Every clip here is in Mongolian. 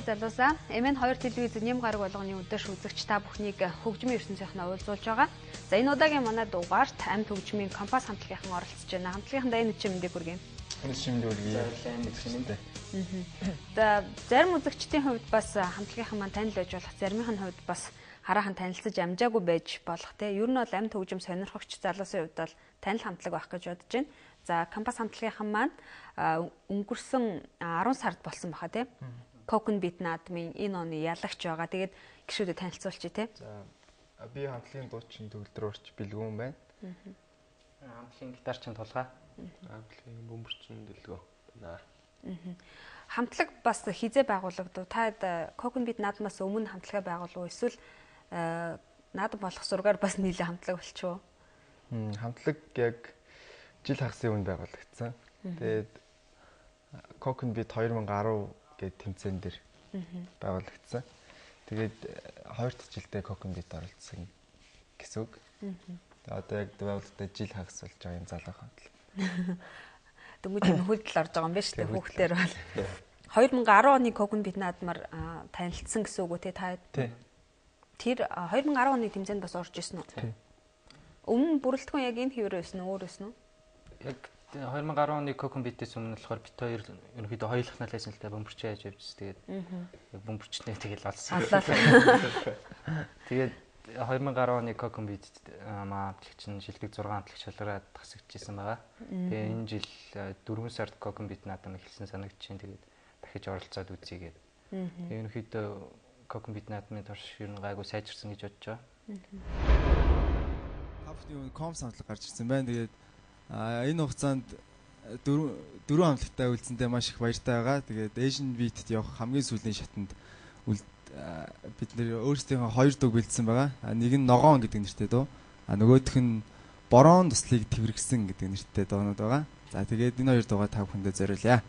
залуусаа. MN2 телевизийн нэм гараг болгоны өдөөш үзэгч та бүхнийг хөгжмийн ертөнцийнхнээ уулзуулж байгаа. За энэ удаагийн манай дугаарт амьд хөгжмийн компас хамтлагийнхан оролцож байна. Хамтлагийнхаа дайны чим мэдээг хүргэе. За зарим үзэгчдийн хувьд бас хамтлагийнхан маань танил байж болох, заримын хувьд бас хараахан танилцаж амжаагүй байж болох те. Ер нь бол амьд хөгжим сонирхогч залуусын хувьд бол танил хамтлаг байх гэж бодож байна. За компас хамтлагийнхан маань өнгөрсөн 10 сард болсон баха те. Coconut Beat наадмын энэ оны ялагч байгаа. Тэгээд гişүүдэд танилцуулчих те. За би хамтлагийн дуучин төгөлдөр орч бэлгүүн байна. Хамтлагийн гитарчин тулгаа. Хамтлагийн бөмбөрчин дэлгөө байна. Хамтлаг бас хизээ байгуулагдав. Та Coconut Beat наадмаас өмнө хамтлага байгуулав эсвэл наадам болох сургаар бас нийлээ хамтлаг болчихоо. Хамтлаг яг жил хагасын өмнө байгуулагдсан. Тэгээд Coconut Beat 2010 гээд тэмцээн дээр байгуулагдсан. Тэгээд 2 дахь жилдээ Coconut Beat оролцсон гэсэн үг. Одоо яг байгууллагатай жил хагас болж байгаа юм залуу хамтлаг. Дөнгөж хөлдөл орж байгаа юм байна шүү дээ хүүхдээр бол. 2010 оны Coconut Beat наадмаар танилцсан гэсэн үг үү те та? Тэр 2010 оны тэмцээнд бас орж ирсэн үү? Өмнө бүрэлдэхүүн яг энэ хэвээр байсан уу, өөр байсан уу? Яг 2010 оны Coconut Beat-ээс өмнө болохоор бит хоёр ерөнхийдөө хоёулахнаа лайсан л та бөмбөрчөө яаж явж тэгээд яг бөмбөрчнээ тэгэл олсон. Тэгээд 2010 оны Coconut Beat хамтлагч нь шилдэг 6 хамтлагч шалгараад тасагдчихсан байгаа. Тэгээ энэ жил 4 сард Coconut Beat наадам эхэлсэн санагдчихээн. Тэгээд дахиж оролцоод үзье гээд. Тэгээ ерөнхийдөө Coconut Beat наадмын турш ер нь гайгүй сайжирсан гэж бодож байгаа. Хавтны комс хамтлаг гарч ирсэн байна. Тэгээд энэ хугацаанд дөрвөн хамтлагтай үлдсэндээ маш их баяртай байгаа. Тэгээд Asian Beat-д явах хамгийн сүүлийн шатанд бид нэр өөрсдийнхөө 2 дуу бэлдсэн байгаа. Нэг нь Ногоон гэдэг нэртэй дуу. Нөгөөх нь Борон туслыг тэврэгсэн гэдэг нэртэй дуунууд байгаа. За тэгээд энэ 2 дуугаа та бүхэндээ зориулъя.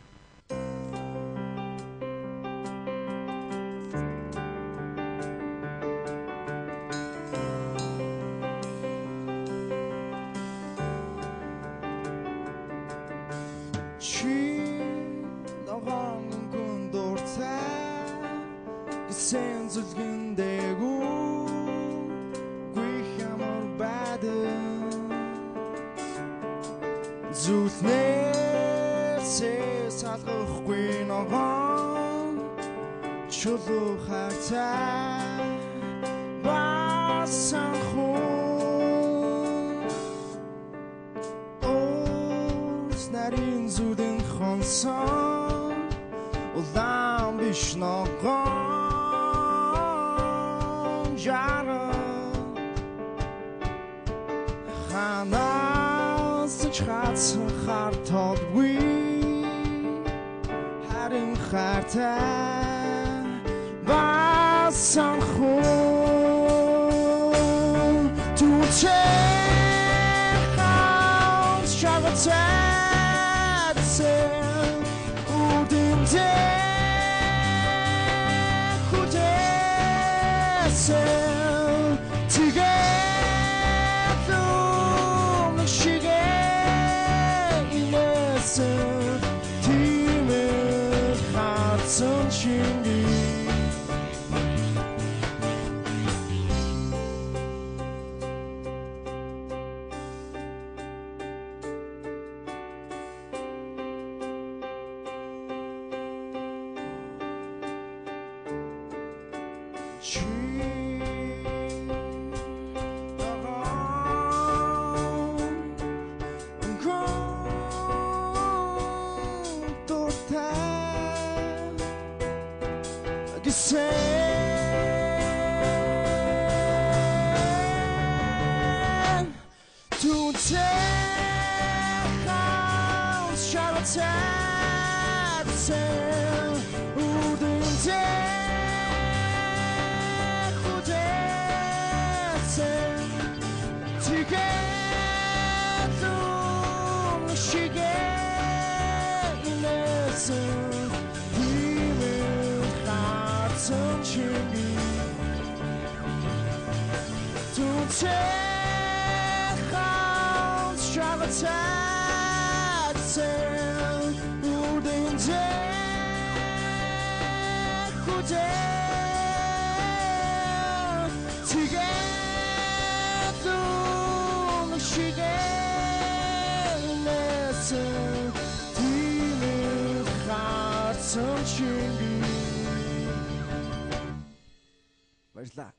Баярлалаа.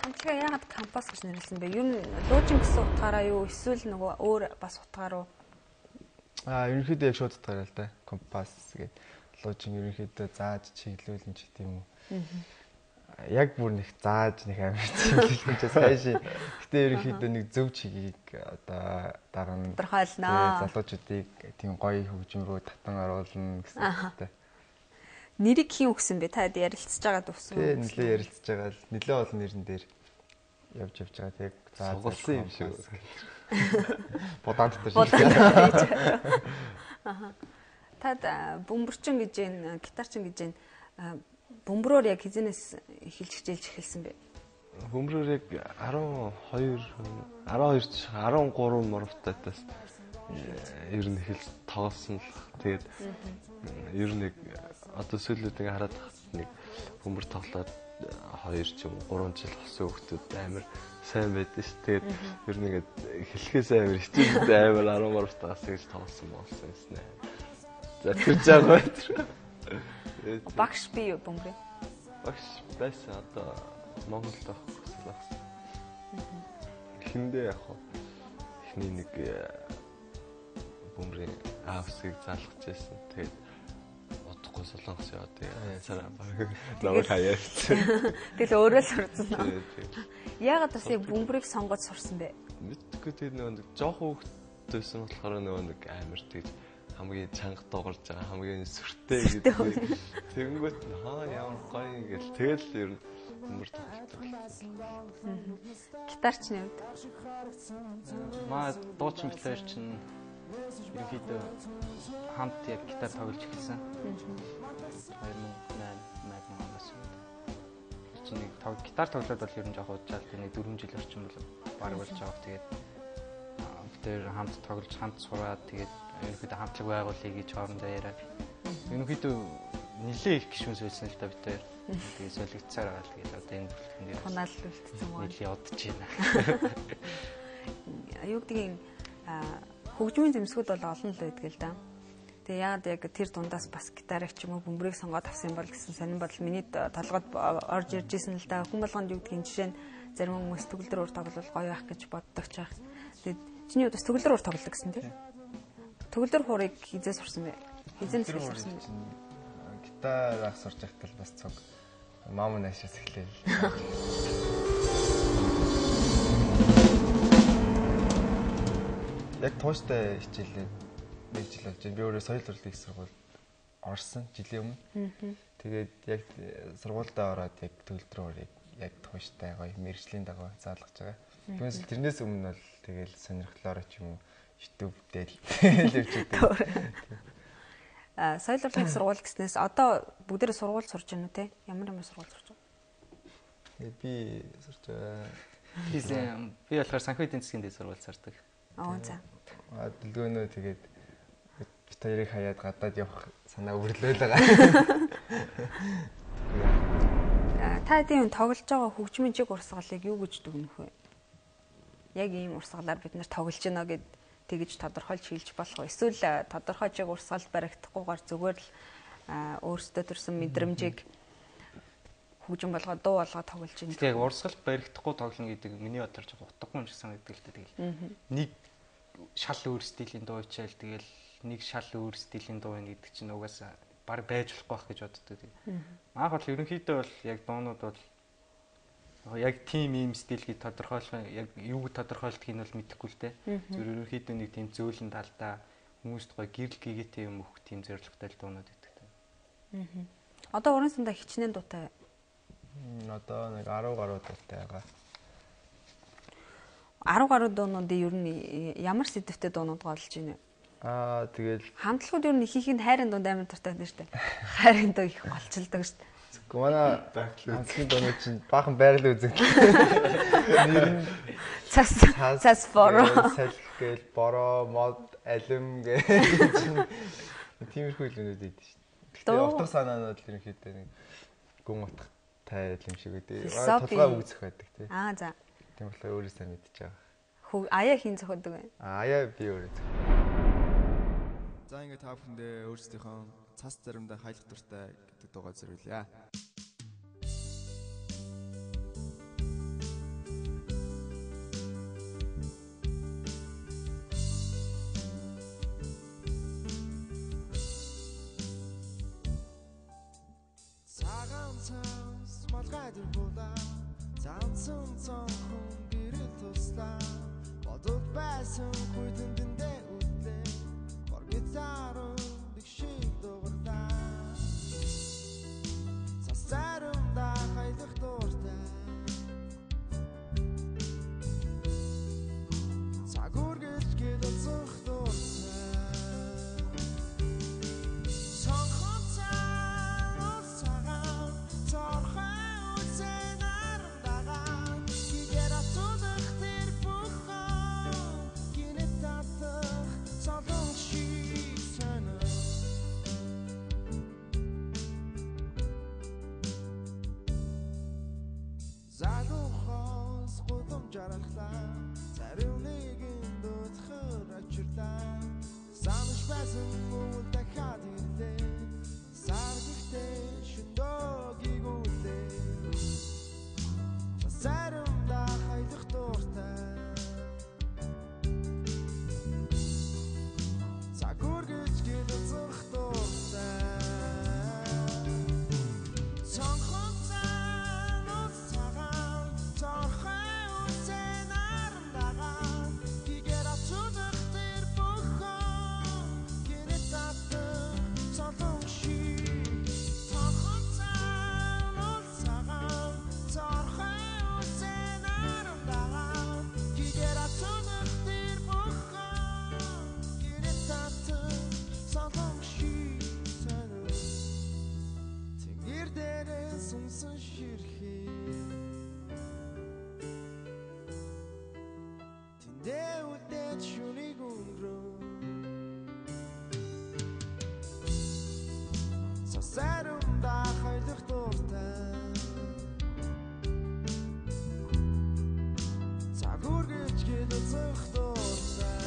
Хамтлагаа яагаад компас гэж нэрлсэн бэ? Юу луужин гэсэн утгаараа юу эсвэл нөгөө өөр бас утгаар уу? Ерөнхийдөө яг шууд утгаараа л да. Компас гэдэг луужин ерөнхийдөө зааж чиглүүлэн ч гэдэг юм уу. Яг бүр нэг зааж нэг амар чиглүүлэн ч сайши. Гэтэ ерөнхийдөө нэг зөв чигийг одоо дарна. Тодорхойлноо. Залуучуудыг тийм гоё хөгжим рүү татан оруулна гэсэн үг. Нэрийг хийн өгсөн бэ? Та ярилцж байгаад өгсөн үү? Тийм нэлээ ярилцж байгаа л нэлээ олон нэрэн дээр явж байгаа тийм заасан юм шиг. Бодаан дотор шиг. Тад бөмбөрчин гэж энэ гитарчин гэж энэ бөмбөрөөр яг хизэнээс эхэлж хичээлж эхэлсэн бэ? Бөмбөрөөр яг 13 морвтайтаас ер нь эхэлж тоглосон л. Тэгээд ер нь одоо сүүлүүд ингээ хараад нэг бөмбөр тоглоод 2 ч юм 3 жил болсон хүмүүс амар сайн байдаг ш. Тэгээд ер нь ингээ эхлэхээс амар хичээлтэй амар 10 морвтаас гэж тоглосон болсон юм нэ. За тэгж байгаа. Багш би юу бөмбөрөө? Багш байсан одоо Монголд авах. Эхэндээ яг эхний нэг бөмбөрийн аавсыг заалгаж байсан. Тэгээд удахгүй солонгос яваад цараа баг намайг хаяасан. Тэгэл өөрөө сурсан нь. Яагаад бас яг бөмбөрийг сонгож сурсан бэ? Мэдгүй тэгээд нэг жоохон хөвгтэйсэн болохоор нэг амар тэгж хамгийн чанга дуурж байгаа хамгийн сүртэй гэдэг. Тэгэнгүүт ямар гоё ингээл тэгэл ер нь бөмбөр тоглолт. Гитарч нэвд. Маа дуучин гитар чинь ерөнхийдөө хамт яг гитар тоглож эхэлсэн. 2008 оноос. Чи нэг гитар тоглоод бол ер нь жоох уучаал нэг 4 жил орчим бол баг болж байгаа. Тэгээд тэр хамт тоглож хамт сураад тэгээд ерөнхийдөө хамтлаг байгуулъя гэж хоорондоо яриад. Ерөнхийдөө нилээ их гişүн сөйлсөн л та бид тэр. Тэгээд солигдсаар байгаа л тэгээд одоо энэ бүлтгэн дээр хунаал үлдсэн юм. нилээ удаж байна. Юу гэдгийг хөгжмийн зэмсгүүд бол олон л байдаг л да. Тэгээ яагаад яг тэр дундаас бас гитарыг ч юм уу бөмбөрийг сонгоод авсан бол гэсэн сонин бодол миний толгойд орж ирж исэн л да. Хүн болгонд юу гэдгийг жишээ нь зарим хүмүүс төгөлдөр уур тоглол гоё байх гэж боддог ч байх. Тэгээд чиний удаас төгөлдөр уур тоглодог гэсэн тийм. Төгөлдөр хуурыг хизээ сурсан бэ? Хизээ сурсан бэ? Гитар ах сурж байхдаа бас цог мам наашаас эхлэв. Яг тууштай хичээлээ нэг жил болж байна. Би өөрөө соёл урлагийн сургууль орсон жилийн өмнө. Тэгээд яг сургуультай ороод яг төгөлдрөөрийг яг тууштай гоё мэржлийн дагуу заалгаж байгаа. Түүнээс тэрнээс өмнө бол тэгэл сонирхлоороо ч юм уу YouTube дээр л явж байдаг. Соёл урлагийн сургууль гэснээс одоо бүгдээрээ сургууль сурж байна уу те? Ямар сургууль сурж байгаа? Би сурж байгаа. Би болохоор санхүү эдийн засгийн дэд сургууль сурдаг. За. Дэлгөөнөө тэгээд бит хоёрыг хаяад гадаад явах санаа өрлөөл байгаа. Та тийм тоглож байгаа хөгжмийн чиг урсгалыг юу гэж дүгнэх вэ? Яг ийм урсгалаар бид нэр тоглож байна гэд тэгж тодорхойлж хэлж болох уу? Эсвэл тодорхой чиг урсгал баригдахгүйгээр зүгээр л өөрсдөө төрсэн мэдрэмжийг хөгжим болгоод дуу болгоод тоглож байна. Тэгээ урсгал баригдахгүй тоглоно гэдэг миний бодлоор жоо утгагүй юм шиг санагддаг л дээ. Тэгэл нэг шал өөр стилийн дуу ичээл тэгэл нэг шал өөр стилийн дуу байна гэдэг чинь угаасаа баг байж болохгүй байх гэж боддог. Маах бол ерөнхийдөө бол яг дуунууд бол яг тийм ийм стилийг тодорхойлох яг юуг тодорхойлдгийг нь бол мэдэхгүй л дээ. Зөв ерөнхийдөө нэг тийм зөөлөн талдаа хүмүүст гоё гэрэл гэгээтэй юм өгөх тийм зорилготой дуунууд гэдэг. Одоо уран сандаа хичнээн дуутай. Одоо нэг 10 гаруй дуутай байгаа. 10 гаруй дуунуудын ер нь ямар сэдвтэй дуунууд голж байна вэ? Тэгэл хамтлагууд ер нь ихийнх нь хайрын дунд амар дуртай байдаг шүү дээ. Хайрын дуу их голчилдог шүү дээ. Манай хамтлагын дуунууд чинь баахан байгалийн үзэгдэл. Нэр нь цас бороо. Салхи гээл бороо, мод, алим гээл тиймэрхүү зүйлүүд байдаг шүү дээ. Утга санаанууд л ерөнхийдөө нэг гүн утгатай юм шиг үү. Толгой үзэх байдаг тий. За. Тийм болохоор өөрөөсөө мэдчихэж байгаа. Аяа хийн зохиодог вэ? Аяа би өөрөө. За ингээд та бүхэндээ өөрсдийнхөө цас заримдаа хайлах дуртай гэдэг дуугаа зориулъя. Малгайд буула зансан цонхон гэрэл туслаа бодод байсан хүйтэн дэндээ үтлээ боргитарон бигшиг дугарлаа сасарымда хайлах дуртай цагургэж гэлцэх дуртай цонхон цаан цагаан цорхой залуухаас гудам жаргалаа зарим нэгэн дутхаар очирлаа санаж байсан үйл дахиад ирлээ саргихтэй шүндөөгийг үлээ заримдаа хайлах дуртай цагургэж гэлцэх дуртай Сарумда хайлах дуртай цагургэж гэлцэх дуртай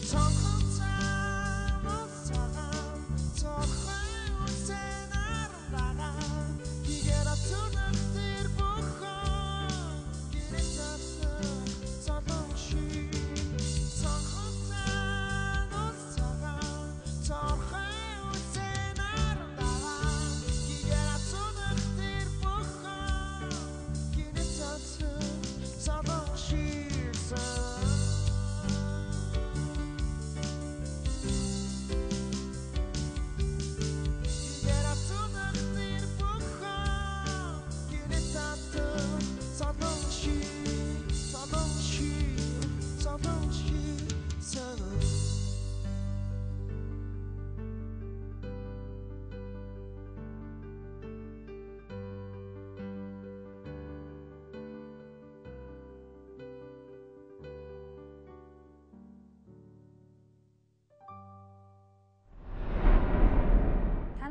цонхон цаан цагаан цорхой үсэн арамдагаа гигэр атунах тэр бүхэн гэрэл татсан цолон ши цонхон цаан цагаан цорхой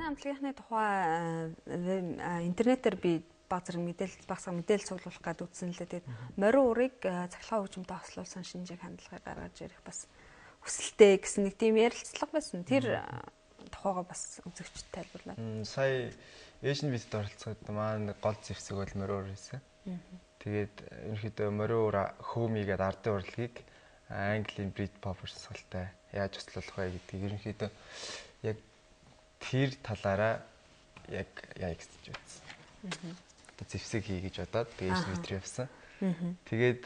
хамтлагийнхны тухай интернетээр би баг зэрэг мэдээлэл цуглуулах гээд үзсэн л дээ. Тэгээд морин урыг цахилгаан хөгжимтэй хослуулсан шинжийг хандлагыг гаргаж ирэх бас хүсэлтэй гэсэн нэг тийм ярилцлага байсан. Тэр тухайгаа бас үзэгчд тайлбарлаа. Сая Asian Beat-д оролцоход маань гол зэвсэг бол морин ур байсан. Тэгээд ерөнхийдөө морин ур хөөми гэдэг ардын урлагийг Английн Britpop урсгалтай яаж хослуулах вэ гэдгийг ерөнхийдөө яг тэр талаараа яг яагсч байсан. Одоо зэвсэг хий гэж бодоод тэгээд метр явсан. Тэгээд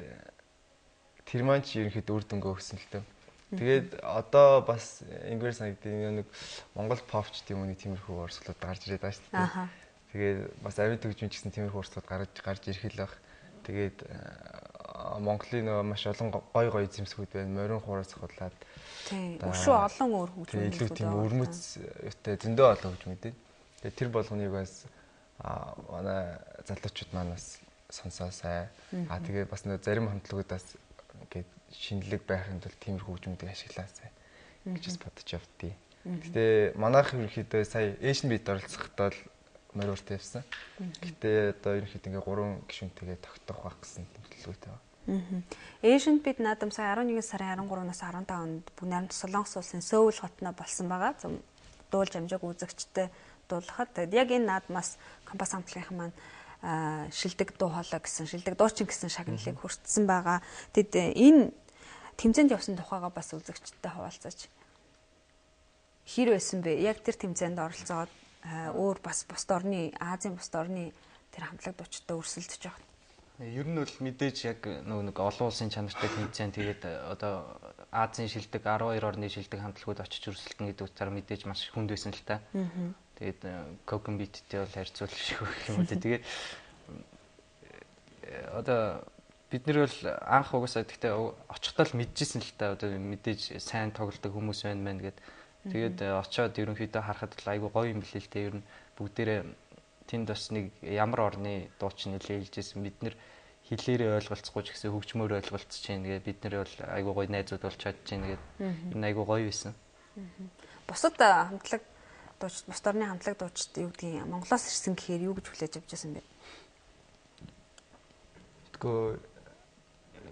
тэр маань ч ерөнхийдөө үр дүнгээ өгсөн л дээ. Тэгээд одоо бас ингээр санагдсан нэг Монгол попч тийм үний тиймэрхүү урсгалууд гарч ирээд байгаа шүү дээ. Тэгээд бас авид төгжмөн ч гэсэн тиймэрхүү урсгалууд гарч ирэх л баг. Тэгээд Монголын нөгөө маш олон гой эзэмсгүүд байна. Морин хуураас хулаад өшөө олон өөр хөгжмүүд илүү тийм өрмөц өстэй зөндөө олон хөгжмүүд байна. Тэгээд тэр болгоныг бас манай залуучууд маань бас сонсоосай. Тэгээд бас нөгөө зарим хамтлагуудаас ингээд шинэлэг байхын тулд тиймэрхүү хөгжмүүдийг ашиглаасай гэж бодож явдیں۔ Гэтэ манайх ерөнхийдөө сая Asian Beat оролцохдоо л мориортой явсан. Гэтэ одоо ерөнхийдөө ингээ 3 гишүүнтэйгээ тогтоох байх гэсэн төлөвлөгөөтэй байна. Asian Beat наадам сая 11 сарын 13-наас 15 онд бүгд найрамд Солонгос улсын Сөүл хотноо болсон байгаа. Дуулж амжааг үзэгчтэй дуулахад тэгээд яг энэ наадмаас компас хамтлагийнхан маань шилдэг дуу хоолой гэсэн шилдэг дуучин гэсэн шагналыг хүртсэн байгаа. Тэгэд энэ тэмцээнд явсан тухайгаа бас үзэгчтэй хуваалцаж хэр байсан бэ? Яг тэр тэмцээнд оролцоод өөр бас бусд орны Азийн бусд орны тэр хамтлаг дуучтай өрсөлдөж байгаа. Ер нь бол мэдээж яг нэг олон улсын чанартай тэмцээн тэгээд одоо Азийн шилдэг 12 орны шилдэг хамтлагууд очиж өрсөлдөн гэдэг утгаараа мэдээж маш хүнд байсан л та. Тэгээд Coco Beat-тэй бол харьцуулах шиг гэх юм үү. Тэгээд одоо бид нар бол анх угаасаа гэхдээ очихдоо л мэдчихсэн л та. Одоо мэдээж сайн тоглодог хүмүүс байна мэн гэдэг. Тэгээд очиод ерөнхийдөө харахад л айгүй гоё юм билээ л те. Ер нь бүгдээрээ тэнд бас нэг ямар орны дуучин нэлээ хэлжсэн. Бид нэр хэлээрээ ойлголцохгүй ч гэсэн хөгжмөөр ойлголцож чинь. Тэгээд бид нар бол айгүй гоё найзууд болж чадж чинь. Тэгээд энэ айгүй гоё байсан. Бусад хамтлаг дууч, бусад орны хамтлаг дуучид юу гэдгийг Монголоос ирсэн гэхээр юу гэж хүлээж авч байсан бэ? Тэгвэл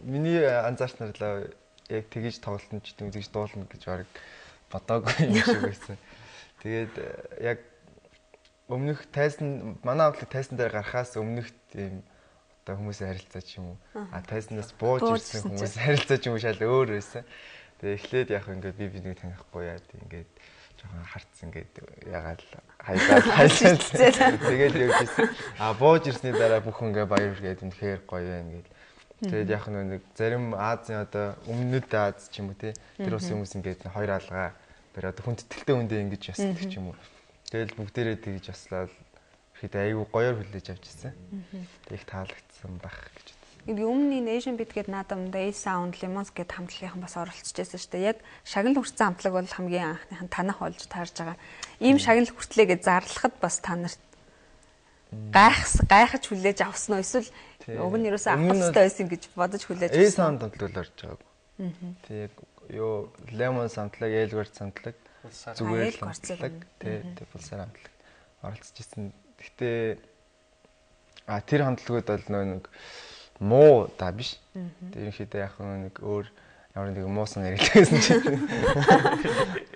миний анзаарснараа яг тэгж тоглолтон ч үзэж дуулна гэж баг бодоогүй юм шиг байсан. Тэгээд яг өмнөх тайзан манай хамтлаг тайзан дээр гарахаас өмнөх тийм одоо хүмүүсийн харилцаа ч юм уу тайзнаас бууж ирсэн хүмүүсийн харилцаа ч юм уу шал өөр байсан. Тэгээ эхлээд яг ингээд би бинийг танихгүй яа тийм ингээд жоохон харцсан ингээд ягаад хайдаад тэгээд юу гэсэн бууж ирсний дараа бүх ингээд баяр үргээд үнэхээр гоё байна гэдэг. Тэгээд яг нэг зарим Азийн одоо өмнөд Аз ч юм уу тэр улсын хүмүүс ингээд хоёр алгаа барь одоо хүндэтгэлтэй үндэ ингэж ясдаг ч юм уу. Тэгэл бүгдээрээ тэгж яслаад хэд айгүй гоёор хүлээж авч ирсэн. Тэг их таалагдсан байх гэж бодсон. Энэ өмнө Asian Beat гэдэг наадамд A-Sound Lemons гэдэг хамтлагийнхан бас оролцож байсан шүү дээ. Яг шагнал хүртсэн хамтлаг бол хамгийн анхныхан танах болж таарж байгаа. Ийм шагнал хүртлээгээ зарлахад бас та нарт гайхаж хүлээж авсан уу? Эсвэл уг нь ерөөсөө авах хэрэгтэй байсан гэж бодож хүлээж авсан. A-Sound хамтлаг орж байгаагүй. Тэг ёо Lemons хамтлаг, Elgort хамтлаг зүгээр л хамтлаг тэг Pulsar хамтлаг оролцож ирсэн. Гэхдээ тэр хамтлагууд бол нэг муу да биш. Тэр ерөнхийдөө яг нэг өөр ямар нэг муусан яригдсан чинь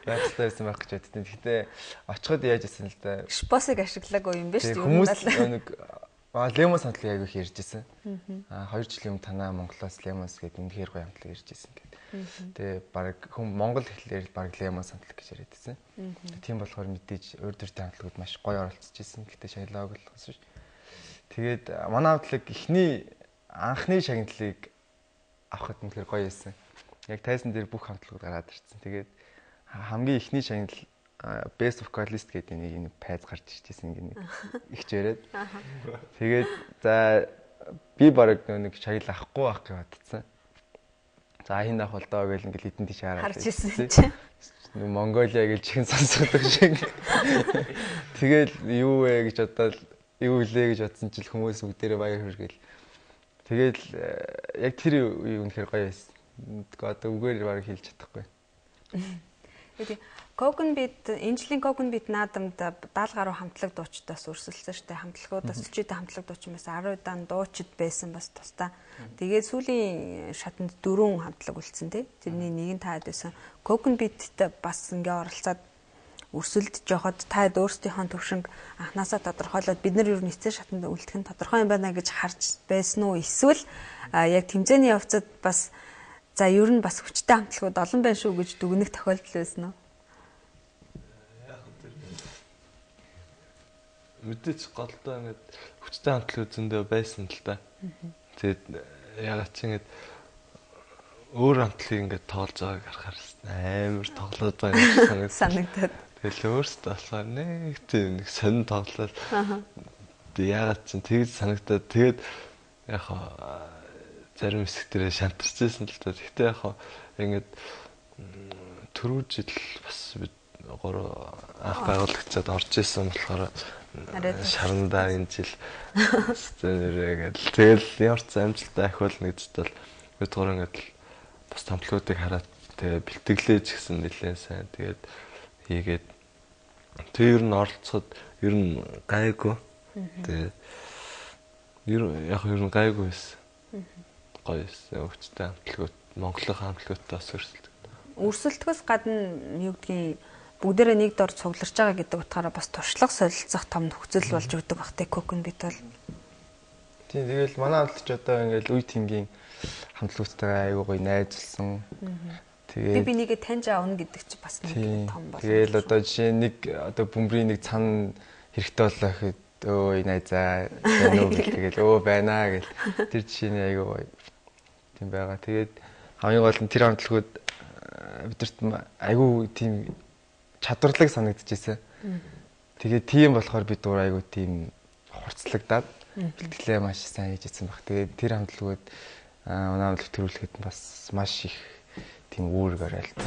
байцтайсан байх гэж боддیں۔ Гэхдээ очиход яаж исэн л да. Шпосыг ашиглаагүй юм биш үү? Хүмүүс нэг Lemons хамтлаг аяг их ярьж исэн. 2 жилийн өмнө танаа Монголоос Lemons гэдэг үнэхээр гоё хамтлаг ярьж исэн гэдэг. Тэгээ баг Монгол хэлээр баг Lemons хамтлаг гэж яриад исэн. Тийм болохоор мэдээж өөр төрлийн хамтлагууд маш гоё оролцож исэн. Гэхдээ шагналааг л бас биш. Тэгээд манай хамтлаг анхны шагналыг авахд үнэхээр гоё байсан. Яг тайзан дээр бүх хамтлагууд гараад ирсэн. Тэгээд хамгийн ихний шагнал Best Vocalist гэдэг нэг пайз гарч ирчихсэн нэг ихч яриад. Тэгээд за би баг нэг шагнал авахгүй байх гэж бодсон. За хин авах бол доо гэл ингээл хитэн тийш хараад харж ирсэн чинь Монголиа гэж чихэн сонсогдох шиг. Тэгэл юу вэ гэж бодоод юу илээ гэж бодсон чил хүмүүс бүгдээрээ баяр хүргээл. Тэгэл яг тэр үе үнэхээр гоё байсан. Одоо үгээр баг хэлж чадахгүй. Тэгээд Coco Beat энэ жилийн Coco Beat наадамд 70 гаруй хамтлаг дуучдаас өрсөлдсөн штэ. Хамтлагуудаас өчигдөр хамтлаг дуучин байсан 10 дан дуучид байсан бас тусдаа. Тэгээд сүүлийн шатанд 4 хамтлаг үлдсэн тий. Тэрний нэг нь таад байсан. Coco Beat-тэй бас ингээ оролцоод өрсөлдөж явахад таад өөрсдийнхөө төвшинг анханасаа тодорхойлоод бид нар юу нэцээ шатанд үлдэх нь тодорхой юм байна гэж харж байсан уу? Эсвэл яг тэмцээний явцад бас за ер нь бас хүчтэй хамтлагууд олон байна шүү гэж дүгнэх тохиолдол байсан уу? Мэдээч голдоо ингээд хүчтэй хамтлагууд зөндөө байсан л та. Тэгээд ягаад ч ингээд өөр хамтлагийг ингээд тоолж байгааг харахаар амар тоглоод байгаа санагдаад. Тэгэл өөрсдөө болохоор нэг тийм нэг сонин тоглоод ягаад ч тэгж санагдаад тэгээд яг зарим хэсэг дээр шантарч байсан л та. Гэхдээ яг ингээд түрүү жил бас бид анх байгуулагчаад орж исэн болохоор шарандаа энэ жил сценарээ гэдэл тэгэл ямар ч амжилттай ахиулна гэдэгт бол бид гурав ингээд бас хамтлагуудыг хараад тэгээ бэлтгэлээж гисэн нэлээд сайн тэгээд хийгээд тэр нь оролцоход ер нь гайгүй. Тэгээ яг ер нь гайгүй байсан. Гоё байсан. Өвчтэй хамтлагууд, Монголын хамтлагуудтай бас өрсөлдөг. Өрсөлдөхөөс гадна юу гэдгийг бүгдээрээ нэг дор цугларч байгаа гэдэг утгаараа бас туршлага солилцох том нөхцөл болж өгдөг бахтай Cocoon Beat бол. Тийм тэгэл манай хамтлагч одоо ингээл үе тэнгийн хамтлагуудтайгаа аягүй гоё найзлсан. Тэгээд би нэгэ таньж аавна гэдэг чи бас нэг том бол. Тэгэл одоо жишээ нэг одоо бөмбөрийн нэг цан хэрэгтэй боллоо гэхэд өө найзаа байна уу гэлтэйгээл өө байна гэл тэр жишээний аягүй гоё тийм байгаа. Тэгээд хамгийн гол нь тэр хамтлагууд бидэрт аягүй тийм чадварлаг санагдчихсэн. Тэгээд тийм болохоор бид дуур аягүй тийм хурцлагдаад бэлтгэлээ маш сайн хийж ирсэн баг. Тэгээд тэр хамтлагууд манай хамтлаг төрүүлэхэд бас маш их тийм үүрэг арилт.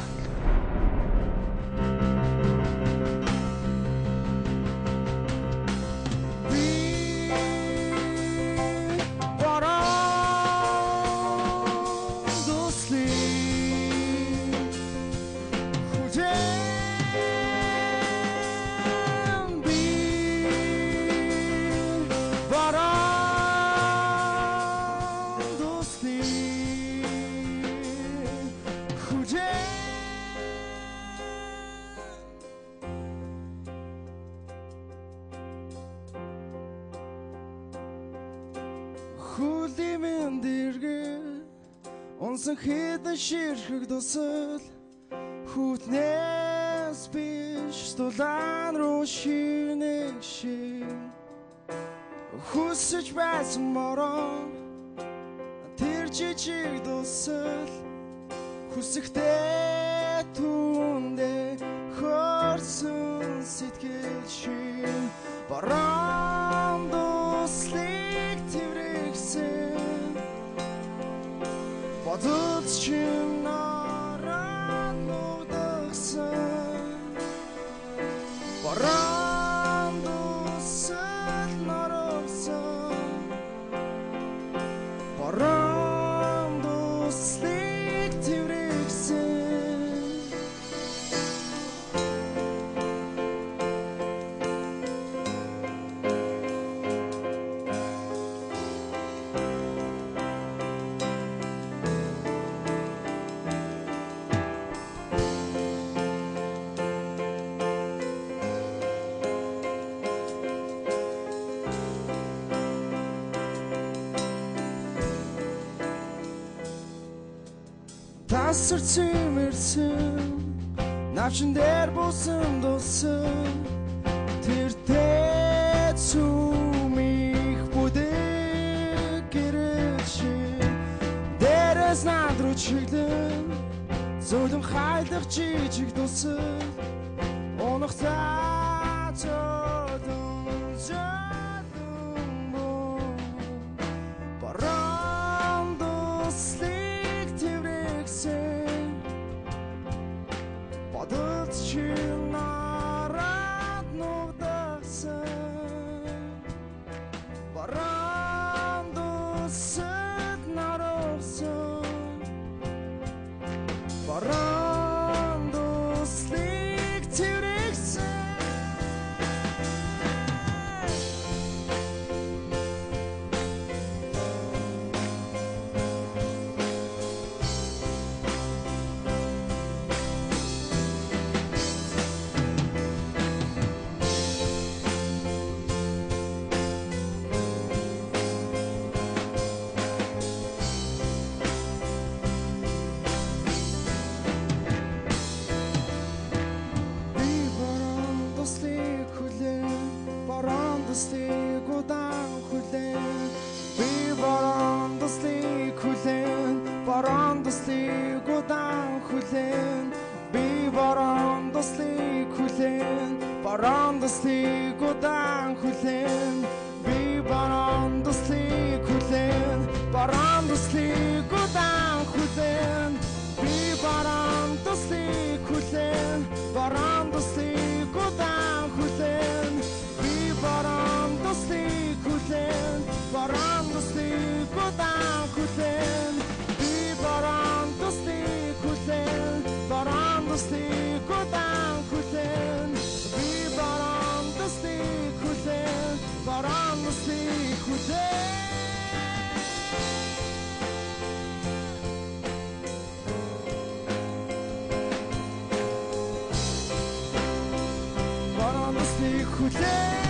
Хүлэмэн дэргэ онсон хэдэн ширхэг дусал хүтнээс биш стулан руу шинэг шиг хүсэж байсан морон тэр жижиг дусал хүсэхтэй түндэ хөрсөн сэтгэл шиг бараан дуслыг тэврэгсэн бодолч чинаран нутагсан бараан дусал нарагсан бараан дуслыг тэврэгсэн тасар цимэрсэн навчин дээр бусан дусан тэр тэт сумих бүдэг гэрэлшин дээрээс надруу чиглэн зөөлөн хайлах жижиг дусан унах цаатон зөөлөн боо бараан дуслыг тэврэгсэн бодолч чинарад нутагсан бараан дусал нарагсан бараан дуслыг тэврэгсэн бараан дуслыг удаан хүлээн би бараан дуслыг хүлээн бараан дуслыг удаан хүлээн би бараан дуслыг хүлээн бараан дуслыг удаан хүлээн би бараан дуслыг хүлээн бараан дуслыг удаан хүлээн би бараан дуслыг хүлээн бараан дуслыг удаан хүлээн бараан дуслыг хүлээн бараан дуслыг удаан хүлээн хүлээн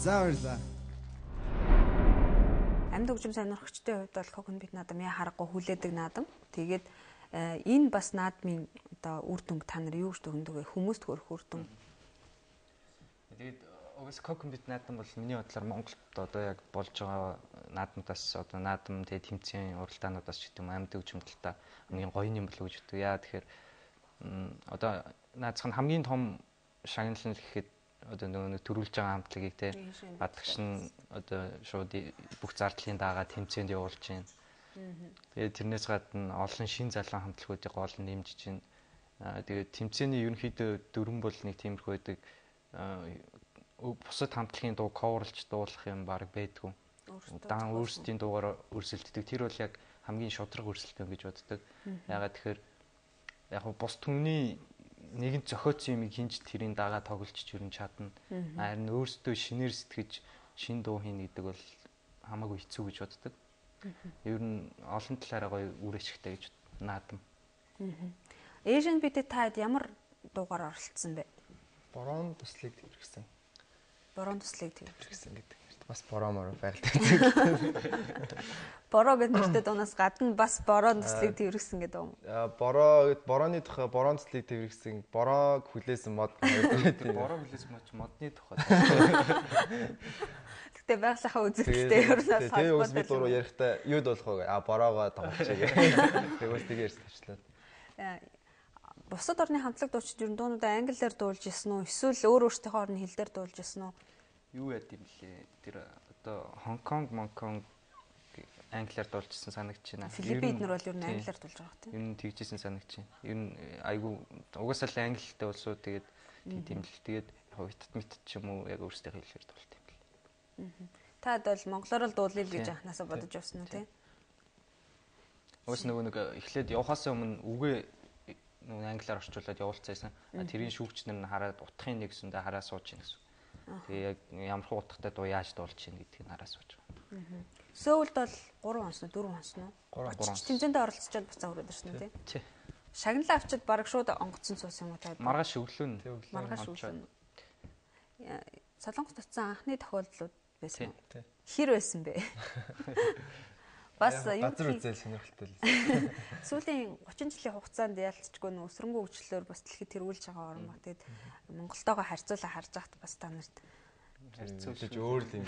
За баярлалаа. Амьд хөгжим сонирхогчдын хувьд бол Coconut Beat наадам яа харахгүй хүлээдэг наадам. Тэгээд энэ бас наадмын одоо үр дүнг та нар юу гэж төгнөг вэ? Хүмүүст хөрөх үр дүн. Тэгээд угс Coconut Beat наадам бол миний бодлоор Монголд одоо яг болж байгаа наадмуудаас одоо наадам тэгээд тэмцээн уралдаануудаас ч гэдэг юм амьд хөгжим талтай хамгийн гоё юм болов гэж боддог. Яа тэгэхээр одоо наацхан хамгийн том шагналын гэхэд одоо нөгөө төрүүлж байгаа хамтлагийг те гадагш нь одоо шууд бүх зардлын дагаа тэмцээнд явуулж байна. Тэгээд тэрнээс гадна олон шин залан хамтлагуудыг гол нь нэмжиж байна. Тэгээд тэмцээний ерөнхийдөө дөрвөн бол нэг тиймэрхүү байдаг. Бусад хамтлагийн дуу coverлж дуулах юм баг байдгүй. Дан өөрсдийн дуугаар өрсөлддөг. Тэр бол яг хамгийн шудраг өрсөлдөөн гэж боддог. Ягаад тэгэхээр яг бус түмний нэгэн зохиоцсон юм хинж тэрийн дагаа тоглож чирэн чадна. Харин өөрсдөө шинээр сэтгэж шин дуу хийн гэдэг бол хамаагүй хэцүү гэж боддог. Ер нь олон талаараа гоё үр ашигтай гэж наадам. Asian Beat-д та ямар дуугаар оролцсон бэ? Борон туслыг тэмэрхсэн. Борон туслыг тэмэрхсэн гэдэг. Бас боромоор байгальтай. Бороо гэдэг нэртэй дуунаас гадна бас борон туслыг тэмэрхсэн гэдэг юм. Борооны тухай борон туслыг тэмэрхсэн. Бороог хүлээсэн мод. Бороо хүлээсэн модны тухай. Гэтэ байгалийнхаа үзэгдэлтэй ерөнөөс холбоотой. Тэгээ бас дуруу ярихдаа юу болох вэ? Бороогоо тоглож байгаа. Тэгвэл тэгээ ярьслаа. Бусад орны хамтлаг дуучид ер нь дуунуудаа англиар дуулж ирсэн үү? Эсвэл өөртөөхөө орны хэл дээр дуулж ирсэн үү? Юу яд юм лээ. Тэр одоо Хонконг, Монконг англиар дуулжсэн санагдаж байна. Филиппинд нар бол ер нь англиар дуулж байгаа тийм. Ер нь тэгжсэн санагдаж байна. Ер нь айгүй угаасаа л англитэй улсууд тэгээд тийм л тэгээд хойдт мэт ч юм уу яг өөрсдөө хэлээр дуулт юм л. Таад бол монголоор л дуулъя гэж анханасаа бодож явсан уу тийм. Уус нөгөө нэг эхлээд явахаас өмнө үгээ нөгөө англиар орчуулад явуулцаасан. Тэрийн шүүгч нар нь хараад утгын нэгсэндээ хараа сууж ийн гэсэн. Тэгээ яг ямар хуу утгатай дуу яаж дуулж ийн гэдгийг хараа сууж байгаа. Сөүлд бол 3 онс нь 4 онс нь 3 тэмцээндээ оролцоод буцаа хүрээд ирсэн үү тий. Шагналаа авчид баг шууд онгоцсон суус юм уу та? Маргааш өглөө. Маргааш өглөө. Солонгос туцсан анхны тохиолдлууд байсан уу? Хэр байсан бэ? Бас юу газар үзэл сонирхолтой л. Сүүлийн 30 жилийн хугацаанд яалтчгүй нөө өсрөнгөө хөгжлөөр бас дэлхийд тэргүүлж байгаа орн ба. Тэгээд Монголтойгоо харьцуулаа харж байхад бас та нарт харьцуулж өөр л юм.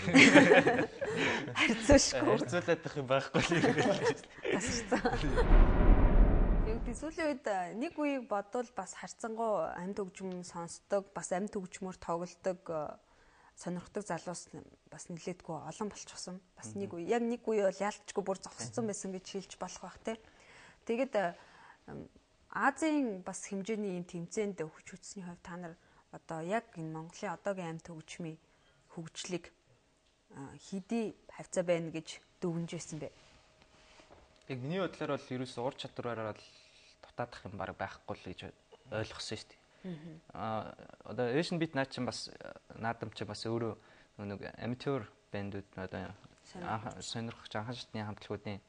Харьцуулаад байх юм байхгүй л юм. Тасарсан. Яг сүүлийн үед нэг үеийг бодвол бас харьцангуй амьд хөгжим сонсдог, бас амьд хөгжмөөр тоглодог сонирхдаг залуус бас нэлээдгүй олон болчихсон. Бас нэг үе яг нэг үе бол яалтчгүй бүр зогссон байсан гэж хэлж болох бах те. Тэгээд Азийн бас хэмжээний юм тэмцээнд өгч үзсний хувьд та нар одоо яг энэ Монголын одоогийн амьд хөгжмийн хөгжлийг хэдий хавцаа байна гэж дүгнэж байсан бэ? Яг миний бодлоор бол ерөөсөө ур чадвараараа л дутаадах юм баг байхгүй л гэж ойлгосон шүү дээ. Одоо Asian Beat наад чинь бас наадам чинь бас өөрөө нэг amateur бэндүүд одоо сонирхогч анхан шатны хамтлагуудын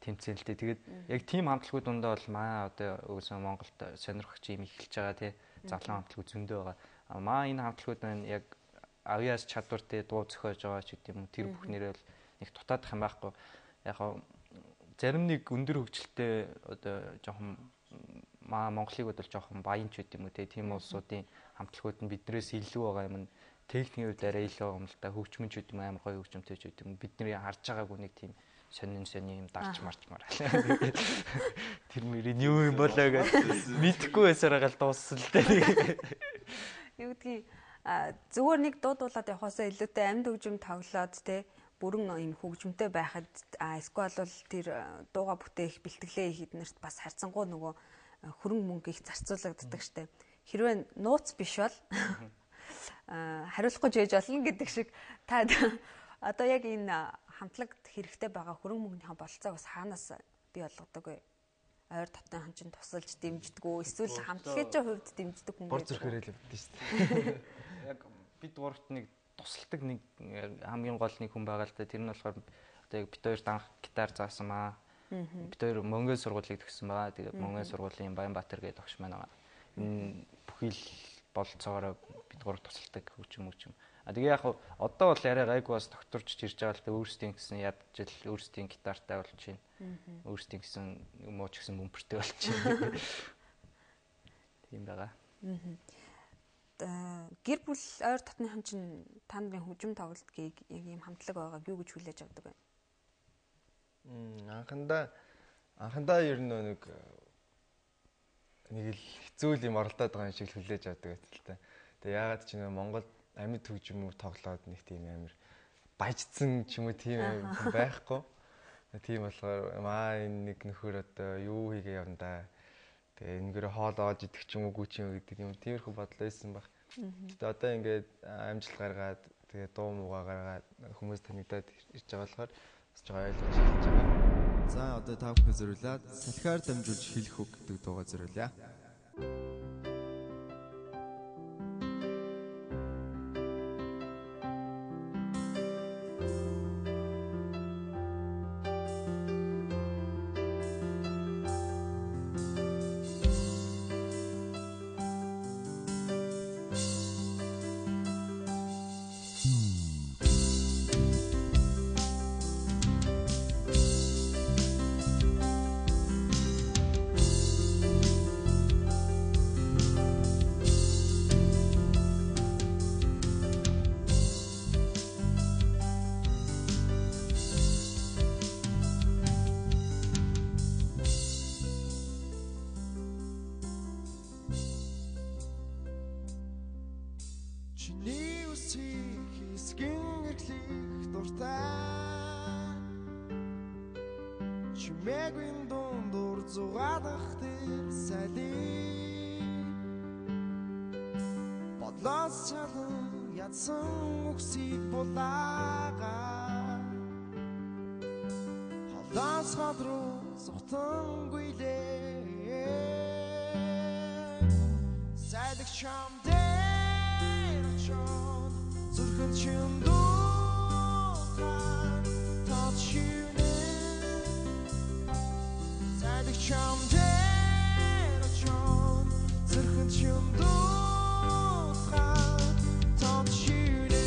тэмцээлтэй. Тэгээд яг тийм хамтлагууд дундаа бол маа одоо өөөсөө Монголд сонирхогч юм эхэлж байгаа тий. Завлан хамтлагууд зөндөө байгаа. Маа энэ хамтлагууд нь яг авьяас чадвартай дуу зохиож байгаа ч гэдэг юм. Тэр бүхнээрээ л нэг дутаадах юм байхгүй. Яг зарим нэг өндөр хөгжилтэй одоо жоохон Монголыг бодвол жоохон баян ч гэдэг юм уу тийм улсуудын хамтлагууд нь биднээс илүү байгаа юм. Техникийн хувьд арай илүү байгаа юм л да. Хөгжмөн ч гэдэг юм амар гоё хөгжмөнтэй ч гэдэг юм. Бидний харж байгаагүй нэг тийм сонин юм дарч марчмаар. Тэр мөрийн юу юм болоо гэж мэдхгүй байсараа гал дууссан л дээ. Юу гэдгийг зүгээр нэг дуудуулаад явахаасаа илүүтэй амьд хөгжим тоглоод те бүрэн юм хөгжмөнтэй байхад эсвэл бол тэр дууга бүтээх бэлтгэлээ хийхэд нэрт бас харьцангуй нөгөө хөрөнгө мөнгө их зарцуулагддаг штэ. Хэрвээ нууц биш бол хариулахгүй жээж болно гэдэг шиг та одоо яг энэ хамтлагт хэрэгтэй байгаа хөрөнгө мөнгөнийхөө бололцоог бас хаанаас бий болгодог вэ? Ойр дотны хан чинь тусалж дэмждэг үү? Эсвэл хамтлагийн хувьд дэмждэг хүн бор зүрхээрээ л явдсан шүү дээ. Яг бид гуравт нэг тусалдаг нэг хамгийн гол нэг хүн байгаа л да. Тэр нь болохоор одоо яг бид хоёрт анх гитар заасан маа. Бид хоёр Монголын сургуулийг төгссөн байгаа. Тэгээд Монголын сургуулийн Баянбаатар гэдэг огш маань байгаа. Энэ бүхий л бололцоогоор бид гурав тусалдаг хөгжим. Тэгээ яг одоо бол арай гайг бас докторч ирж байгаа л да өөрсдийн гэсэн ядж ил өөрсдийн гитартай болж байна. Өөрсдийн гэсэн мууч гэсэн бөмбөртэй болж байна. Тийм байгаа. Гэр бүл ойр дотныхан чинь та нарын хөгжим тоглолтгийг яг ийм хамтлаг байгааг юу гэж хүлээж авдаг вэ? Анхандаа ер нь нэг л хэцүү юм оролдоод байгаа юм шиг хүлээж авдаг байт л та. Тэгээ яагаад ч нэ Монгол амьд хөгжим үү тоглоод нэг тийм амар баяжсан ч юм уу тийм юм байхгүй. Тийм болохоор энэ нэг нөхөр одоо юу хийгээ явна да. Тэгээ энэгээр хоол оож идэх ч юм уу гүч юм гэдэг юм тиймэрхүү бодол байсан баг. Гэтэ одоо ингээд амжилт гаргаад тэгээ дуу муугаа гаргаад хүмүүс танигдаад ирж байгаа болохоор бас жоо ойлгож хэлж байгаа. За одоо та бүхэн зориулаад салхиар дамжуулж хэлэх үг гэдэг дуугаа зориулъя. Чимээгүй дундуур зугаадах тэр салин бодлоос чалан ядсан үгсийг булаагаа холоос хол руу сухтан гүйлээ сайдаг чам дээр очоод зүрхэн чин дуутаа touch Chum der chum zerchen chum do tra tant chune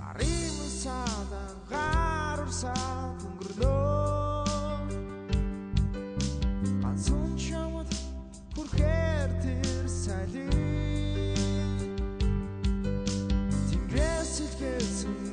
Arim sada garur sa tungurlo Kansun chamad kurher ter sali Tingresil kesin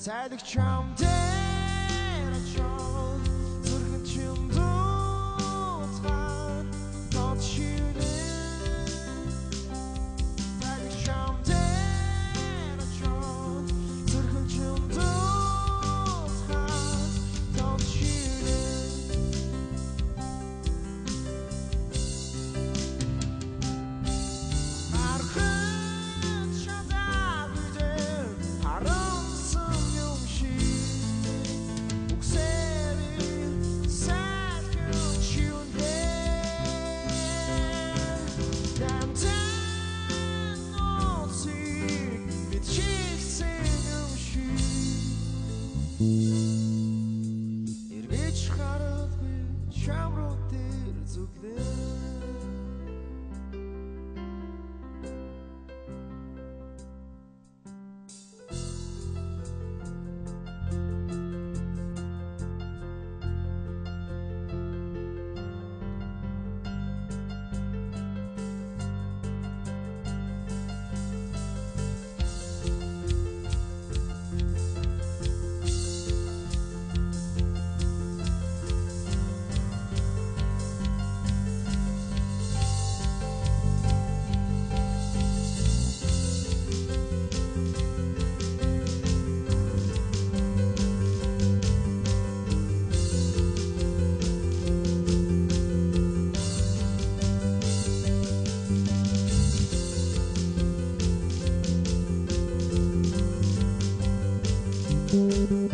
Сайдаг чам дээр очоод зүрхэн чим дуутгаад тод шивнэ Сайдаг чам дээр очоод зүрхэн чим дуутгаад тод шивнэ Архан шадаа бүдэ харам Цайг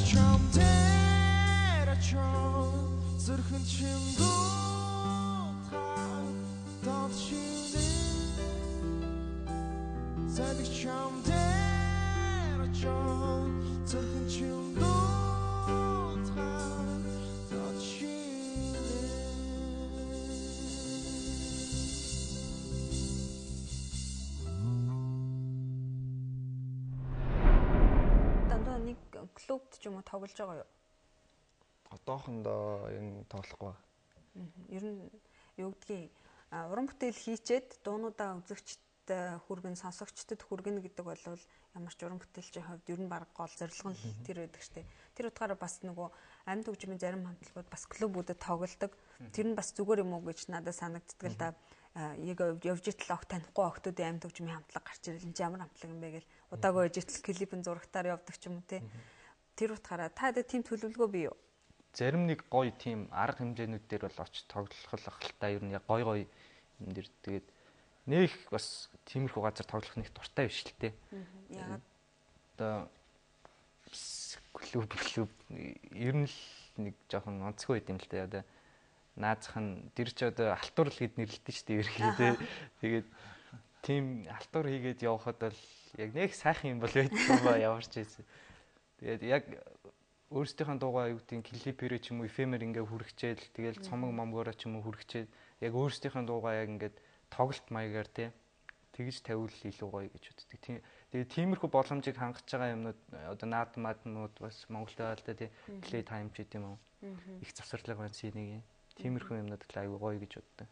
чамдэр очоо зүрхэн чимдүү Цайг чамдэр очоо зүрхэн чимдүү клубт ч юм уу тоглож байгаа юу? Одоохондоо энэ тоглохгүй байна. Ер нь юу гэдгийг уран бүтээл хийчээд дуунуудаа үзэгчд хүргэн сонсогчдод хүргэнэ гэдэг бол ямар ч уран бүтээлчийн хувьд ер нь баг гол зорилго нь тэр байдаг штеп. Тэр утгаараа бас нөгөө амьд хөгжмийн зарим хамтлагууд бас клубүүдэд тоглодог. Тэр нь бас зүгээр юм уу гэж надад санагддаг л да. Яг явж итл ог танихгүй охтуудын амьд хөгжмийн хамтлаг гарч ирэл энэ ямар хамтлаг юм бэ гэл удаагүй явж итл клипэн зурагтаар явдаг ч юм уу те. Тэр утгаараа та тийм төлөвлөгөө бий юу? Зарим нэг гоё тийм арга хэмжээнүүд дээр бол очиж тоглох ахaltaа ер нь яг гоё юм дээр тэгээд нэг бас тиймэрхүү газар тоглох нэг дуртай биш л те. Яагаад одоо клуб ер нь л нэг жоохон онцгой байд юм л те. Одоо наазах нь тэр ч одоо алтуурл гэд нэрлэдэг шүү дээ ерхий те. Тэгээд тийм алтуур хийгээд явхад бол яг нэг сайхан юм бол байдсан ба яварч ийсэн. Тэгээд яг өөрсдийнхөө дуугаа юу гэдэг клипэрэ ч юм уу эфемер ингээ хүрхчээл тэгэл цомог момгороо ч юм уу хүрхчээд яг өөрсдийнхөө дуугаа яг ингээд тоглолт маягаар тэгж тавиул илүү гоё гэж үздэг. Тэгээд тиймэрхүү боломжийг хангаж байгаа юмнууд одоо наадмууд бас Монголд байгаа л да тий play time ч гэдэм юм. Их завсарлага байна синийг. Тиймэрхүү юмнууд л аюу гоё гэж боддог.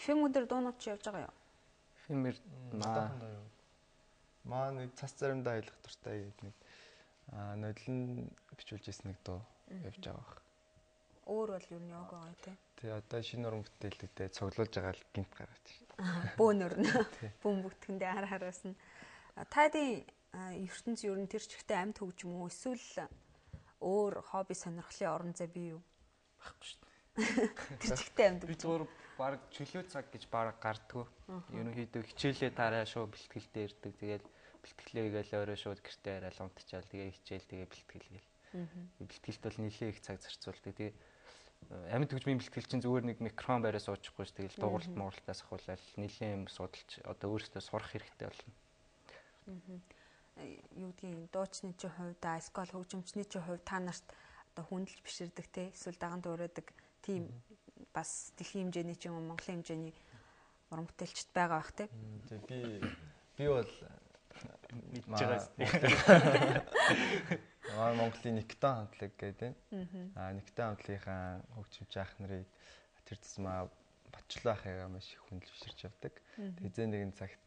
Эфемүүдэр дуунууд ч явж байгаа юу? Эфемер маа нэг цас заримдаа аялах дуртай гэдэг нэг нодлон бичүүлж ирсэн нэг дуу явж байгаа баг. Өөр бол юу нэг байгаа тий. Тэгээ одоо шинэ уран бүтээлүүдэд цуглуулж байгаа л гинт гараад байна. Бөөнөр нь бөөн бүгтгэндээ хараас нь таадын ертөнц ер нь тэр чигтээ амьд хөгжим үү эсвэл өөр хобби сонирхлын орон зай бий юу? Баггүй шүү дээ. Тэр чигтээ амьд би зүгээр баг чөлөө цаг гэж баг гардггүй. Ерөнхийдөө хичээлээ дараа шууд бэлтгэлдээ ирдэг. Тэгээд бэлтгэлээгээл өөрөө шууд гэртээ арай л унтчаал тэгээ хичээл тэгээ бэлтгэлгээл. Бэлтгэлт бол нэлээ их цаг зарцуулдаг. Тэгээ амьд хөгжмийн бэлтгэл чинь зүгээр нэг микрофон бариа суучихгүй ш тэгэл дууралт мууралтаас ахуулаад нэлээ юм судалж одоо өөрөөсөө сурах хэрэгтэй болно. Юу гэдгийг дуучны чинь хувьд скол хөгжимчний чинь хувьд та нарт одоо хүндэлж биширдэг те эсвэл даган дуурайдаг тийм бас дэлхийн хэмжээний ч юм уу Монголын хэмжээний уран бүтээлчд байгаа бах те. Би бол мэдж байгаас Монголын Никтон хамтлаг гэдэг. Никтон хамтлагийнхаа хөгжимч ах нарын тэр тусмаа Батчлаа ахыгаа маш их хүндэлж биширч явдаг. Тэзээ нэгэн цагт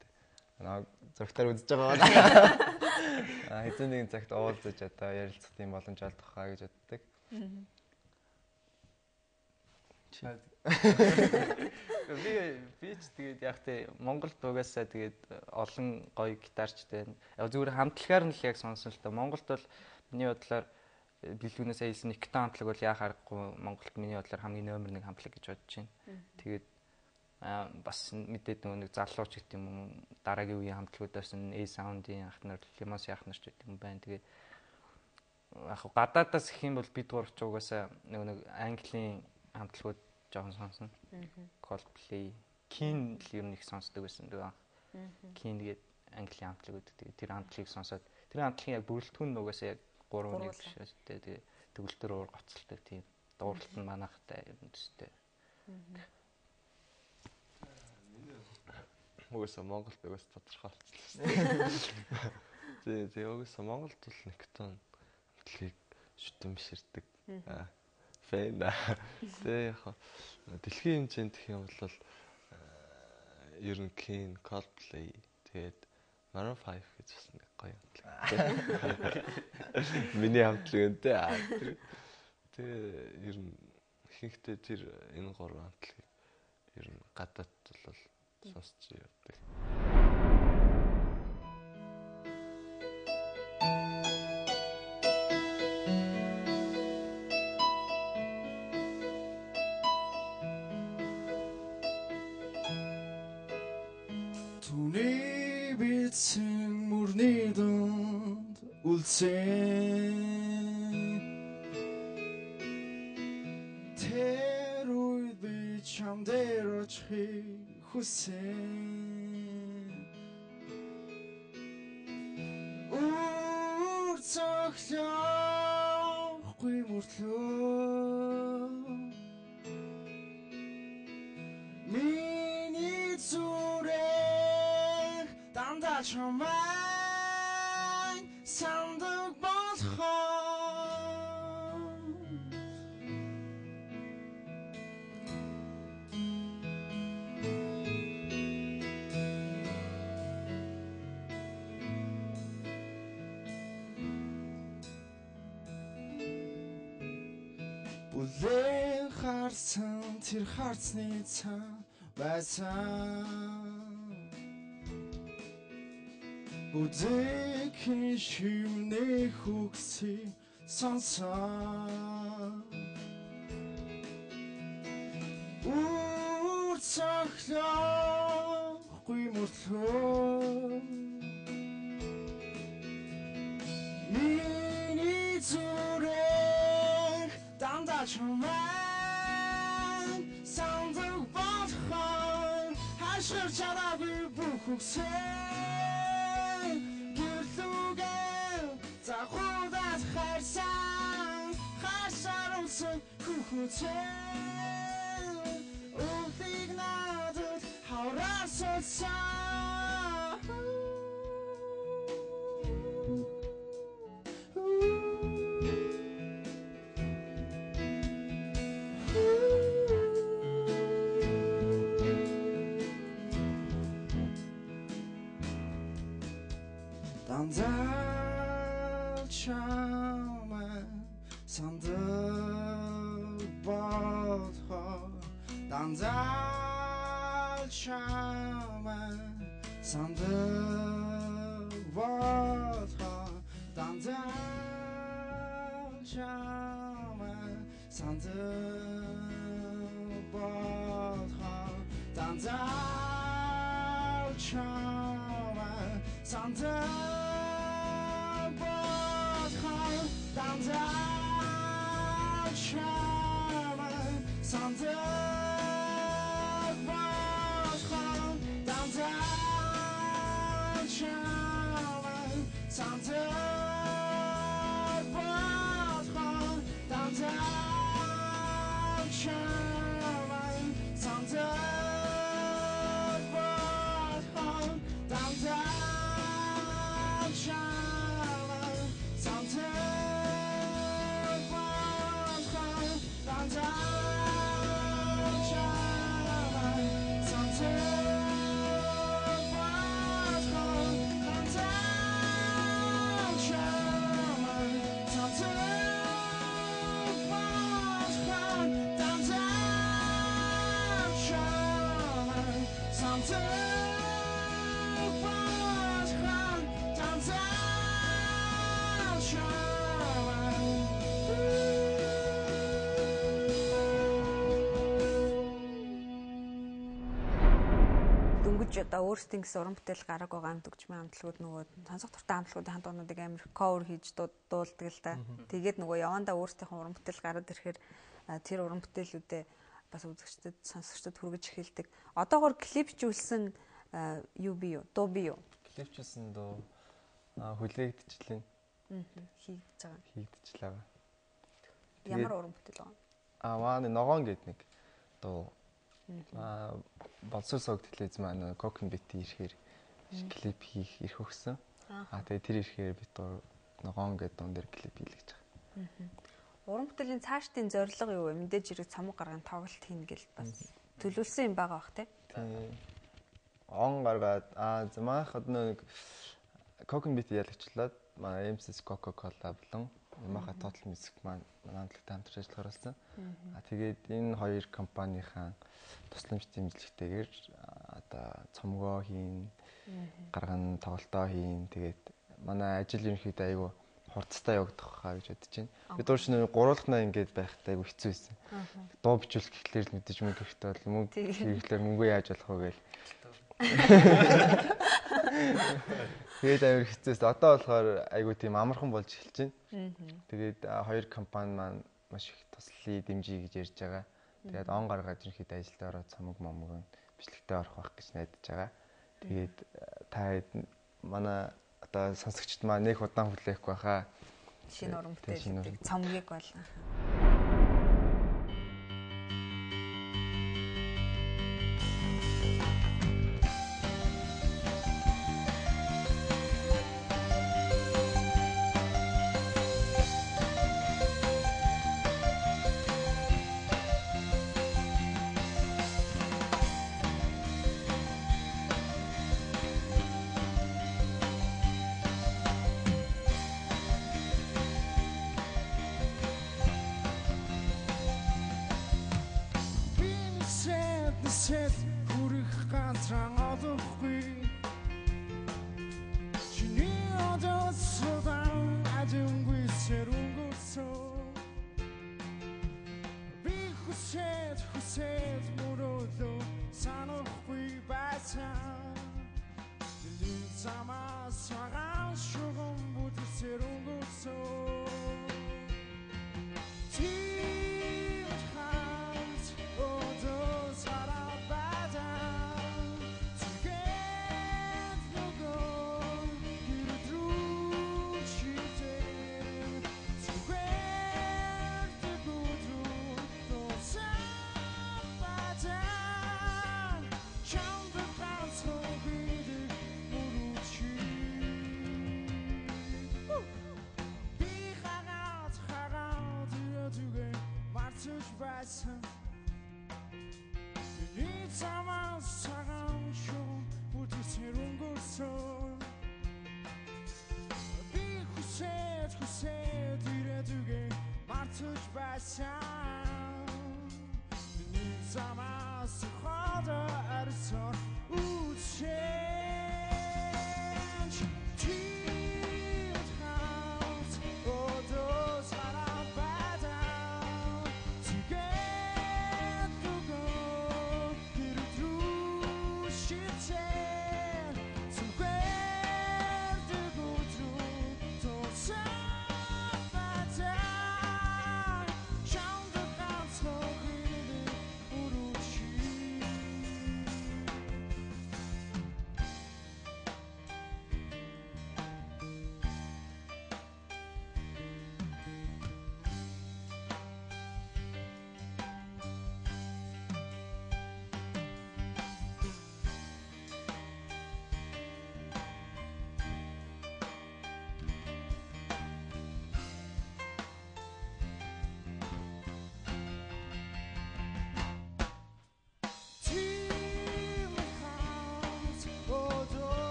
зургатаар үзэж байгаа. Хэзээ нэгэн цагт уулзаж одоо ярилцах тийм боломж олдох хаа гэж боддог. Би ч тэгээд яг тэ Монголд угаасаа тэгээд олон гоё гитарчтай байна. Яг зүгээр хамтлагаар нь л яг сонсон л та. Монголд бол миний бодлоор билгүүнээс аялсан Никтон хамтлаг бол яа харахгүй Монголд миний бодлоор хамгийн номер 1 хамтлаг гэж бодож байна. Тэгээд бас мэдээд нэг залууч гэх юм дараагийн үеийн хамтлагуудаас нь A Sound-ийн ахнаар Лимонс ахнаар ч гэдэг юм байна. Тэгээд яг гадаадаас их юм бол бид гурав ч угаасаа нэг Английн хамтлагууд жоохон сонсон. Coldplay, Keen л ер нь их сонсдог байсан дөө. Keen гээд Английн хамтлагууд тэгээд тэр хамтлагийг сонсоод тэр хамтлагийн яг бүрэлдэхүүн нь угаасаа яг 3-1 биш шүү дээ. Тэгээд төгөлдөр уур гоцолтой тийм дууралт нь манайхтай юм төстэй. Угаасаа Монголд угаасаа тодорхой болчихлоо. Тэгээ угаасаа Монголд бол Никтон хамтлагийг шүтэн биширдэг. Фэн. Тэгээ яг дэлхийн хэмжээнд гэх юм бол ер нь Keen, Coldplay тэгээд Maroon 5 гэж бас нэг гоё хамтлаг. Миний хамтлаг үнтэй. Тэгээ ер нь ихэнхдээ тэр энэ гурван хамтлагийг ер нь гадаад бол сонсч явдаг. эцсийн мөрний дунд үлсэн тэр үед би чам дээр очихыг хүсэн үр цохлоохгүй мөртлөө миний зүрх дандаа чамайг сандаг болохоо Бүлээн харсан тэр харцны цаа байсан Бүзэхийн шивнээ хөгсөй сонсон Үр цохлоохгүй мөртлөө Миний зүрх дандаа чамайг сандаг болохоо хашгир чараагүй бүх үгсээ гэрлүүгээ захуудаас харсаар унсан хүүхүцээ Өвлийг надад хавраар сулсан Дандаа чамайг сандаг болохоо Дандаа чамайг сандаг болохоо Дандаа чамайг сандаг болохоо Дандаа чамайг сандаг Dandаа чамайг сандаг болохоо Дандаа чамайг сандаг болохоо Дандаа чамайг сандаг болохоо Дандаа чамайг сандаг Дөнгөж одоо өөрсдийн гэсэн уран бүтээл гараг байгаа амт өгчмийн амтлагууд нөгөө сонсох туртай амтлагуудын хандуунуудыг амар cover хийж дуулдаг л да. Тэгээд нөгөө явандаа өөрсдийнхөө уран бүтээл гараад ирэхээр тэр уран бүтээлүүдээ бас үзэгчдэд сонсогчдод хүргэж эхэлдэг. Одоогоор клипжүүлсэн юу бий юу? Дуу бий юу? Клипжүүлсэн дуу хүлээгдчихлээ. Хийгдчихлээ. Ямар уран бүтээл байгаа? Вааны ногоон гэдэг нэг дуу. Болсор сог телевиз маань Cocoon Beat ирэхээр клип хийх ирэх өгсөн. Тэгээ тэр ирэхээр бид ногоон гэдэг дуун дээр клип хийлгэж байгаа. Уран бүтээлийн цаашдын зорилго юу вэ? Мэдээж хэрэг цамаг гарган тоглолт хийнэ гэл бас төлөвлөсөн юм байгаа бах тий. Он гаргаад замаах одоо нэг Cocoon Beat ялагчлаад манай MCS Coca-Cola болон Yamaha Total Music маань хамтлагтай хамтарч ажиллахаар болсон. Тэгээд энэ хоёр компанийн тусламж дэмжлэгтэйгээр одоо цомгоо хийн, гарган тоглолтоо хийн. Тэгээд манай ажил ерөнхийдөө айгүй хурцтай явагдах хаа гэж бодож байна. Бид дурш нэг гурвуулхнаа ингэж байхтай айгүй хэцүү байсан. Дуу бичүүлэх гэхлээр л мэдээж мөнгө хэрэгтэй бол мөнгө хэрэглээр мөнгөө яаж болох вэ гээл. Тэгээд амар хэцээс одоо болохоор айгуу тийм амархан болж эхэлж байна. Тэгээд хоёр компани маань маш их туслалыг дэмжиж гэж ярьж байгаа. Тэгээд он гаргаад ерөнхийдөө ажилд ороод цамаг момог бичлэгтээ орох байх гэж найдаж байгаа. Тэгээд та манай одоо сонсогчд маань нэг удаан хүлээхгүй байхаа. Шинэ уран бүтээлүүдийг цомгийг бол Сэт хүрэх ганцхан олохгүй чиний одод содан ажингүй сэрүнгөсөө би хүсэж мөрөөлөө санахгүй байсан дили замаа саган шугам бүт сэрүнгөсөө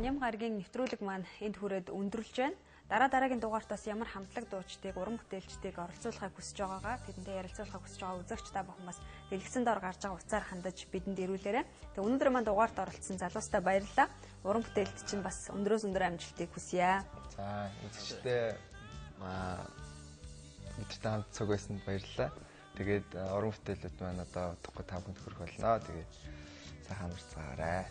Ням гарагийн нэвтрүүлэг маань энд хүрээд өндөрлж байна. Дараагийн дугаартаас ямар хамтлаг дуучдыг, уран бүтээлчдийг оролцуулахыг хүсэж байгаагаа тэдэнтэй ярилцуулахыг хүсэж байгаа үзэгч та бүхэн бас дэлгэцэн дор гарч байгаа утсаар хандаж бидэнд ирүүлээрэй. Тэгээ өнөөдөр маань дугаарт оролцсон залуустай баярлалаа. Уран бүтээлт чинь бас өндрөөс өндөр амжилтыг хүсье. За, үзэгчдээ бидтэй хамт цуг байсанд баярлалаа. Тэгээд уран бүтээлүүд маань одоо удахгүй та бүхэнд хүрэх болно. Тэгээд сайхан амарцгаарай.